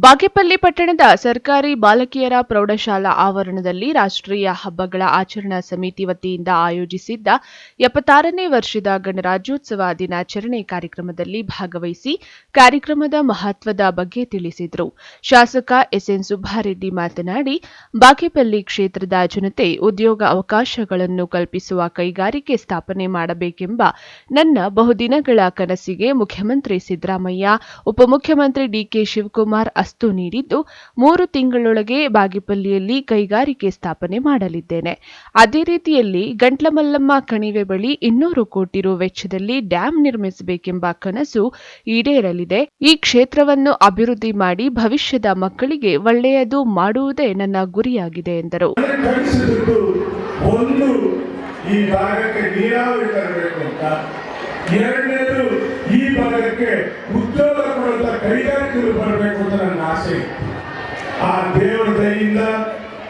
ಬಾಗೇಪಲ್ಲಿ ಪಟ್ಟಣದ ಸರ್ಕಾರಿ ಬಾಲಕಿಯರ ಪ್ರೌಢಶಾಲಾ ಆವರಣದಲ್ಲಿ ರಾಷ್ಟ್ರೀಯ ಹಬ್ಬಗಳ ಆಚರಣಾ ಸಮಿತಿ ವತಿಯಿಂದ ಆಯೋಜಿಸಿದ್ದ 76ನೇ ವರ್ಷದ ಗಣರಾಜ್ಯೋತ್ಸವ ದಿನಾಚರಣೆ ಕಾರ್ಯಕ್ರಮದಲ್ಲಿ ಭಾಗವಹಿಸಿ ಕಾರ್ಯಕ್ರಮದ ಮಹತ್ವದ ಬಗ್ಗೆ ತಿಳಿಸಿದರು. ಶಾಸಕ ಎಸ್ಎನ್ ಸುಬ್ಬಾರೆಡ್ಡಿ ಮಾತನಾಡಿ, ಬಾಗೇಪಲ್ಲಿ ಕ್ಷೇತ್ರದ ಜನತೆ ಉದ್ಯೋಗ ಅವಕಾಶಗಳನ್ನು ಕಲ್ಪಿಸುವ ಕೈಗಾರಿಕೆ ಸ್ಥಾಪನೆ ಮಾಡಬೇಕೆಂಬ ನನ್ನ ಬಹುದಿನಗಳ ಕನಸಿಗೆ ಮುಖ್ಯಮಂತ್ರಿ ಸಿದ್ದರಾಮಯ್ಯ, ಉಪಮುಖ್ಯಮಂತ್ರಿ ಡಿಕೆ ಶಿವಕುಮಾರ್ ಅಸ್ತು ನೀಡಿದ್ದು 3 ತಿಂಗಳೊಳಗೆ ಬಾಗೇಪಲ್ಲಿಯಲ್ಲಿ ಕೈಗಾರಿಕೆ ಸ್ಥಾಪನೆ ಮಾಡಲಿದ್ದೇನೆ. ಅದೇ ರೀತಿಯಲ್ಲಿ ಗಂಟ್ಲಮಲ್ಲಮ್ಮ ಕಣಿವೆ ಬಳಿ 200 ಕೋಟಿ ರು ವೆಚ್ಚದಲ್ಲಿ ಡ್ಯಾಂ ನಿರ್ಮಿಸಬೇಕೆಂಬ ಕನಸು ಈಡೇರಲಿದೆ. ಈ ಕ್ಷೇತ್ರವನ್ನು ಅಭಿವೃದ್ಧಿ ಮಾಡಿ ಭವಿಷ್ಯದ ಮಕ್ಕಳಿಗೆ ಒಳ್ಳೆಯದು ಮಾಡುವುದೇ ನನ್ನ ಗುರಿಯಾಗಿದೆ ಎಂದರು. ಈ ಭಾಗಕ್ಕೆ ನೀರಾವರಿ ತರಬೇಕು ಅಂತ, ಎರಡನೇದು ಈ ಭಾಗಕ್ಕೆ ಉದ್ಯೋಗ ಕೊಡುವಂತ ಕೈಗಾರಿಕೆಗಳು ಬರಬೇಕು ಅಂತ ನನ್ನ ಆಸೆ. ಆ ದೇವರ ದಯೆಯಿಂದ,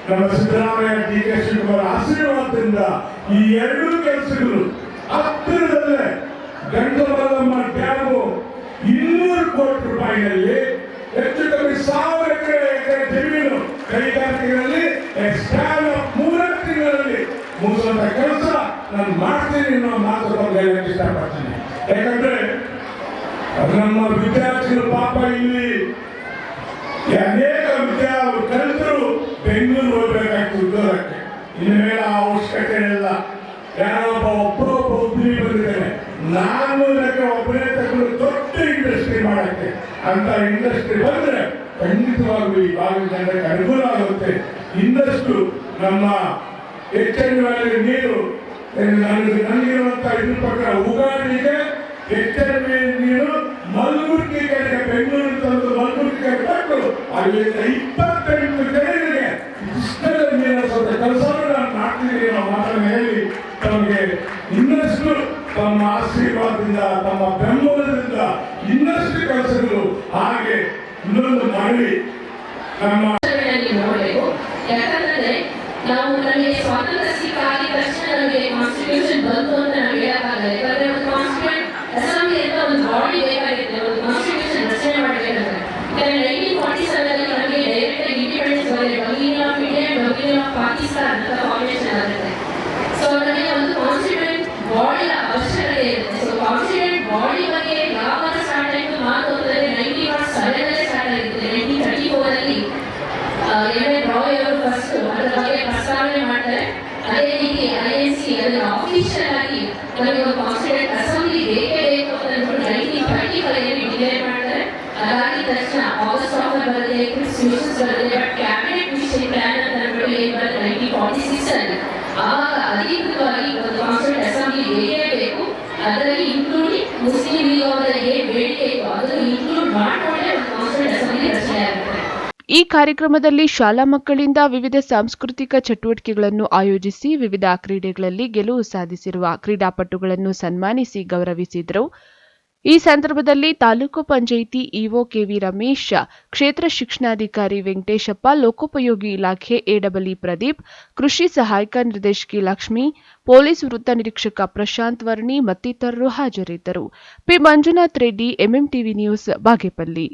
ನಮ್ಮ ಸಿದ್ದರಾಮಯ್ಯ, ಡಿಕೆ ಶಿವಕುಮಾರ್ ಆಶೀರ್ವಾದದಿಂದ ಈ ಎರಡೂ ಕೆಲಸಗಳು ಹತ್ತಿರದಲ್ಲೇ ಗಂಟಲಮಲ್ಲಮ್ಮ ಡ್ಯಾಮು 200 ಕೋಟಿ ರೂಪಾಯಿನಲ್ಲಿ ಹೆಚ್ಚು ಕಮ್ಮಿ 1000 ಎಕರೆ ಜಮೀನು ಕೈಗಾರಿಕೆಗಳಲ್ಲಿ 3 ತಿಂಗಳಲ್ಲಿ ಮುಗಿಸುವಂತ ಕೆಲಸ ನಾನು ಮಾಡ್ತೀನಿ ಅನ್ನೋ ಮಾತು ಹೇಳಕ್ಕೆ ಇಷ್ಟಪಡ್ತೀನಿ. ಯಾಕಂದ್ರೆ ನಮ್ಮ ವಿದ್ಯಾರ್ಥಿಗಳು ಪಾಪ ಇಲ್ಲಿ ಅನೇಕ ಕಲಿತರು ಬೆಂಗಳೂರು ಹೋಗ್ಬೇಕಾಗ್ತದೆ ಉದ್ಯೋಗಕ್ಕೆ. ಇನ್ನು ಮೇಲೆ ಆ ಅವಶ್ಯಕತೆ ಇಲ್ಲ. ಯಾರೊಬ್ಬ ಒಬ್ಬರೊಬ್ಬ ಉದ್ಯಮಿ ಬಂದಿದ್ದೇನೆ, ನಾನು ಇದಕ್ಕೆ ಒಬ್ಬನೇ ತಗೊಂಡು ದೊಡ್ಡ ಇಂಡಸ್ಟ್ರಿ ಮಾಡಕ್ಕೆ ಅಂತ ಇಂಡಸ್ಟ್ರಿ ಬಂದ್ರೆ ಖಂಡಿತವಾಗ್ಲೂ ಈ ಭಾಗದ ಜನರಿಗೆ ಅನುಕೂಲ ಆಗುತ್ತೆ. ಇನ್ನಷ್ಟು ನಮ್ಮ ಎಚ್ಚರಿಕೆ ನೀರು ನನಗಿರುವಂತ ಇದ್ರ ಪ್ರಕಾರ ಉಗಾಡಿಗೆ ಎಚ್ಚರಿಕೆ ನೀರು ಮಲ್ಗುರ್ಗಿ ಕಡೆಗೆ ಬೆಂಗಳೂರು ತಂದು ಮಲ್ಗುರ್ಗಿ ಕೊಟ್ಟು ಅಲ್ಲಿಂದ 28 ಜನರಿಗೆ ಇಷ್ಟದ ನೀರಿಸುವಂತ ಕೆಲಸವನ್ನು ನಾನು ಮಾಡ್ತಿದ್ದೀನಿ ಅನ್ನೋ ಮಾತನ್ನು ಹೇಳಿ ತಮಗೆ ಇನ್ನಷ್ಟು ತಮ್ಮ ಆಶೀರ್ವಾದದಿಂದ, ತಮ್ಮ ಬೆಂಬಲದಿಂದ ಇನ್ನಷ್ಟು ಕೆಲಸಗಳು ಹಾಗೆ ಇನ್ನೊಂದು ಮಾಡಿ ನಮ್ಮ ನಾವು ನಮಗೆ ಸ್ವಾತಂತ್ರ್ಯ ಸಿಕ್ಕಾಗಿ ತಕ್ಷಣ ನಮಗೆ ಕಾನ್ಸ್ಟಿಟ್ಯೂಷನ್ ಬಂತು ಅಂತ ನಾವು ಹೇಳಕ್ಕಾಗಲ್ಲ. ಯಾಕಂದ್ರೆ ಒಂದು ಕಾನ್ಸ್ಟಿಟ್ಯೂಂಟ್ ಅಸೆಂಬ್ಲಿ ಅಂತ ಒಂದು ಬಾಡಿ ಬೇಕಾಗುತ್ತೆ, ಒಂದು ಕಾನ್ಸ್ಟಿಟ್ಯೂಷನ್ ರಚನೆ ಮಾಡಬೇಕಾಗುತ್ತೆ. ಯಾಕಂದ್ರೆ 1947 ನಮಗೆ ಡೈರೆಕ್ಟ್ ಆಗಿ ಇಂಡಿಪೆಂಡೆನ್ಸ್ ಬಂದಿದೆ. Begin of India and begin of Pakistan ಅಂತ ಫಾರ್ಮೇಷನ್ ಆಗುತ್ತೆ. ಸೊ ನಮಗೆ ಒಂದು ಕಾನ್ಸ್ಟಿಟ್ಯೂಂಟ್ ಬಾಡಿ ಅವಶ್ಯಕತೆ ಇರುತ್ತೆ. ಸೊ ಕಾನ್ಸ್ಟಿಟ್ಯೂಂಟ್ ಬಾಡಿ ಬಗ್ಗೆ ಯಾವಾಗ ಸ್ಟಾರ್ಟ್ ಆಯಿತು ಮಾತು ಅಂದರೆ 1907 ಸ್ಟಾರ್ಟ್ ಆಗಿರುತ್ತೆ. 1934 ರಾಯ್ ಅವರು ಫಸ್ಟ್ ಅದರ ಬಗ್ಗೆ ಪ್ರಸ್ತಾವನೆ ಮಾಡ್ತಾರೆ. ಅದೇ ರೀತಿ INC ಅದನ್ನ ಆಫಿಷಿಯಲ್ ಆಗಿ ನಮಗೆ ಒಂದು ಕಾನ್ಸ್ಟಿಟ್ಯೂಂಟ್ ಅಸೆಂಬ್ಲಿ ಬೇಕೇ ಬೇಕು ಅಂತ ಅಂದ್ಬಿಟ್ಟು 1935 ಡಿಕ್ಲೇರ್ ಮಾಡ್ತಾರೆ. ಅದಾಗಿದ ತಕ್ಷಣ ಆಗಸ್ಟ್ ಆಫರ್ ಬರುತ್ತೆ, ಕ್ರಿಸ್ಮಿಷನ್ಸ್ ಬರುತ್ತೆ, ಬಟ್ ಕ್ಯಾಬಿನೆಟ್ ಮಿಷನ್ ಪ್ಲಾನ್ ಅಂತ ಅಂದ್ಬಿಟ್ಟು ಏನು ಬರುತ್ತೆ 1946 ಅಲ್ಲಿ. ಆವಾಗ ಅಧಿಕೃತವಾಗಿ ಒಂದು ಕಾನ್ಸ್ಟಿಟ್ಯೂಂಟ್ ಅಸೆಂಬ್ಲಿ ಬೇಕೇ ಬೇಕು. ಅದರಲ್ಲಿ ಇನ್ಕ್ಲೂಡಿಂಗ್ ಮುಸ್ಲಿಂ ಲೀಗ್ ಅವರ ಏನು ಬೇಡಿಕೆ ಇತ್ತು ಅದನ್ನು ಇನ್ಕ್ಲೂಡ್ ಮಾಡಿಕೊಂಡೇ ಒಂದು ಕಾನ್ಸ್ಟಿಟ್ಯೂಂಟ್ ಅಸೆಂಬ್ಲಿ ರಚನೆ ಆಗುತ್ತೆ. ಈ ಕಾರ್ಯಕ್ರಮದಲ್ಲಿ ಶಾಲಾ ಮಕ್ಕಳಿಂದ ವಿವಿಧ ಸಾಂಸ್ಕೃತಿಕ ಚಟುವಟಿಕೆಗಳನ್ನು ಆಯೋಜಿಸಿ ವಿವಿಧ ಕ್ರೀಡೆಗಳಲ್ಲಿ ಗೆಲುವು ಸಾಧಿಸಿರುವ ಕ್ರೀಡಾಪಟುಗಳನ್ನು ಸನ್ಮಾನಿಸಿ ಗೌರವಿಸಿದರು. ಈ ಸಂದರ್ಭದಲ್ಲಿ ತಾಲೂಕು ಪಂಚಾಯಿತಿ ಇಒ ಕೆವಿ ರಮೇಶ್, ಕ್ಷೇತ್ರ ಶಿಕ್ಷಣಾಧಿಕಾರಿ ವೆಂಕಟೇಶಪ್ಪ, ಲೋಕೋಪಯೋಗಿ ಇಲಾಖೆ ಎಡಬ್ಲ್ಯೂ ಪ್ರದೀಪ್, ಕೃಷಿ ಸಹಾಯಕ ನಿರ್ದೇಶಕಿ ಲಕ್ಷ್ಮಿ, ಪೊಲೀಸ್ ವೃತ್ತ ನಿರೀಕ್ಷಕ ಪ್ರಶಾಂತ್ ವರ್ಣಿ ಮತ್ತಿತರರು ಹಾಜರಿದ್ದರು. P Manjunath Reddy, MMTV news, Bagepalli.